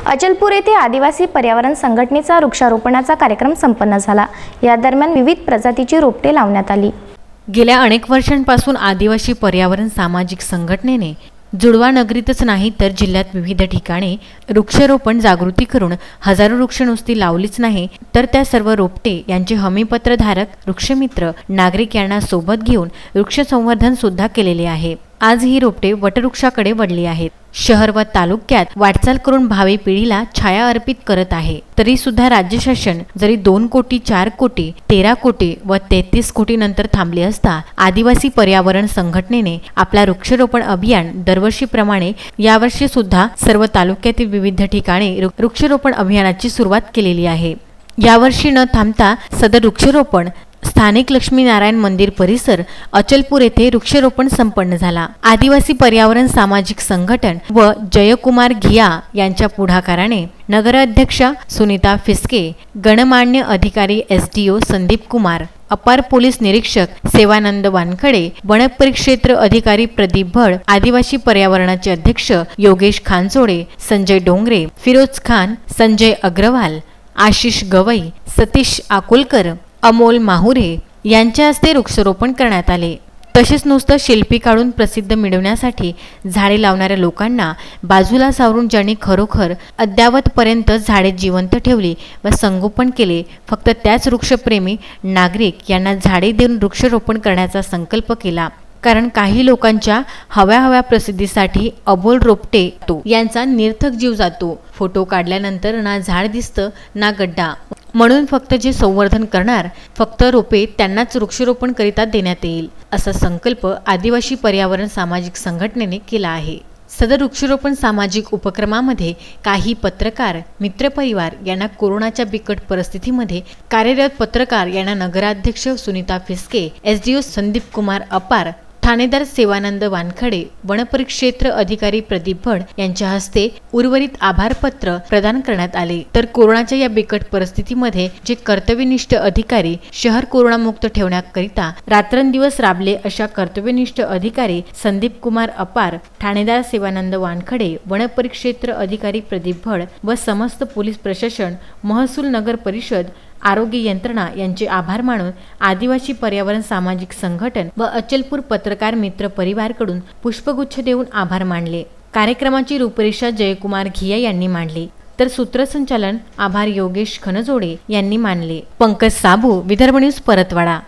अचलपूर येथे आदिवासी पर्यावरण संघटनेचा वृक्षारोपणाचा कार्यक्रम संपन्न झाला। या दरम्यान विविध प्रजातीची रोपटे लावण्यात आली। गेल्या अनेक वर्षांपासून आदिवासी पर्यावरण सामाजिक संघटनेने जुडवा नगरीतच नाही तर जिल्ह्यात विविध ठिकाणी वृक्षारोपण जागृती करून हजारो वृक्ष नुसती लावलीच नाही तर त्या सर्व रोपटे यांचे हमीपत्रधारक वृक्षमित्र नागरिक यांना सोबत घेऊन वृक्ष संवर्धन सुद्धा केलेले आहे। आज ही रोपटे वटवृक्षाकडे वळली आहेत। शहर व तालुक्यात वाटचाल करून भावी पिढीला छाया अर्पित करत आहे। तरी सुद्धा राज्य शासन जरी 2 कोटी 4 कोटी 13 कोटी व 33 कोटी नंतर थांबले असता आदिवासी पर्यावरण संघटनेने आपला वृक्षारोपण अभियान दरवर्षीप्रमाणे यावर्षी सुद्धा सर्व तालुक्यातील विविध ठिकाणी वृक्षारोपण अभियानाची सुरुवात केलेली आहे। यावर्षी न थांबता सदर वृक्षारोपण स्थानिक लक्ष्मीनारायण मंदिर परिसर अचलपूर येथे वृक्षारोपण संपन्न झाला। आदिवासी पर्यावरण सामाजिक संघटन व जयकुमार घिया यांच्या पुढाकाराने नगराध्यक्षा सुनीता फिस्के, गणमान्य अधिकारी एसडीओ संदीप कुमार, अपार पोलीस निरीक्षक सेवानंद वानखडे, वनपरिक्षेत्र अधिकारी प्रदीप भड, आदिवासी पर्यावरणाचे अध्यक्ष योगेश खानसोडे, संजय डोंगरे, फिरोज खान, संजय अग्रवाल, आशिष गवई, सतीश आकुलकर, अमोल माहुरे यांच्या हस्ते वृक्षारोपण करण्यात आले। तसेच नुसतं शिल्पी काढून प्रसिद्ध मिळवण्यासाठी झाडे लावणाऱ्या लोकांना बाजूला सावरून ज्यांनी खरोखर अद्यावतपर्यंत झाडे जिवंत ठेवली व संगोपन केले, फक्त त्याच वृक्षप्रेमी नागरिक यांना झाडे देऊन वृक्षारोपण करण्याचा संकल्प केला। कारण काही लोकांच्या हव्या प्रसिद्धीसाठी अबोल रोपटे यांचा निर्थक जीव जातो। फोटो काढल्यानंतर ना झाड दिसतं ना गड्डा, म्हणून फक्त जे संवर्धन करणार फक्त रोपे त्यांनाच वृक्षारोपण करिता देण्यात येईल असा संकल्प आदिवासी पर्यावरण सामाजिक संघटनेने केला आहे। सदर वृक्षारोपण सामाजिक उपक्रमामध्ये काही पत्रकार मित्रपरिवार यांना कोरोनाच्या बिकट परिस्थितीमध्ये कार्यरत पत्रकार यांना नगराध्यक्ष सुनीता फिस्के, एसडीओ संदीप कुमार अपार, ठाणेदार सेवानंद वानखडे, वनपरिक्षेत्र अधिकारी प्रदीप भड यांच्या हस्ते उर्वरित आभारपत्र प्रदान करण्यात आले। तर कोरोनाच्या या बिकट परिस्थितीमध्ये जे कर्तव्यनिष्ठ अधिकारी शहर कोरोनामुक्त ठेवण्याकरिता रात्रंदिवस राबले अशा कर्तव्यनिष्ठ अधिकारी संदीप कुमार अपार, ठाणेदार सेवानंद वानखडे, वनपरिक्षेत्र अधिकारी प्रदीप भड व समस्त पोलीस प्रशासन, महसूल नगर परिषद, आरोग्य यंत्रणा यांचे आभार मानून आदिवासी पर्यावरण सामाजिक संघटन व अचलपूर पत्रकार मित्र परिवारकडून पुष्पगुच्छ देऊन आभार मानले। कार्यक्रमाची रूपरेषा जयकुमार घिया यांनी मांडली तर सूत्रसंचालन आभार योगेश खनजोडे यांनी मानले। पंकज साबू, विदर्भ न्यूज, परतवाडा।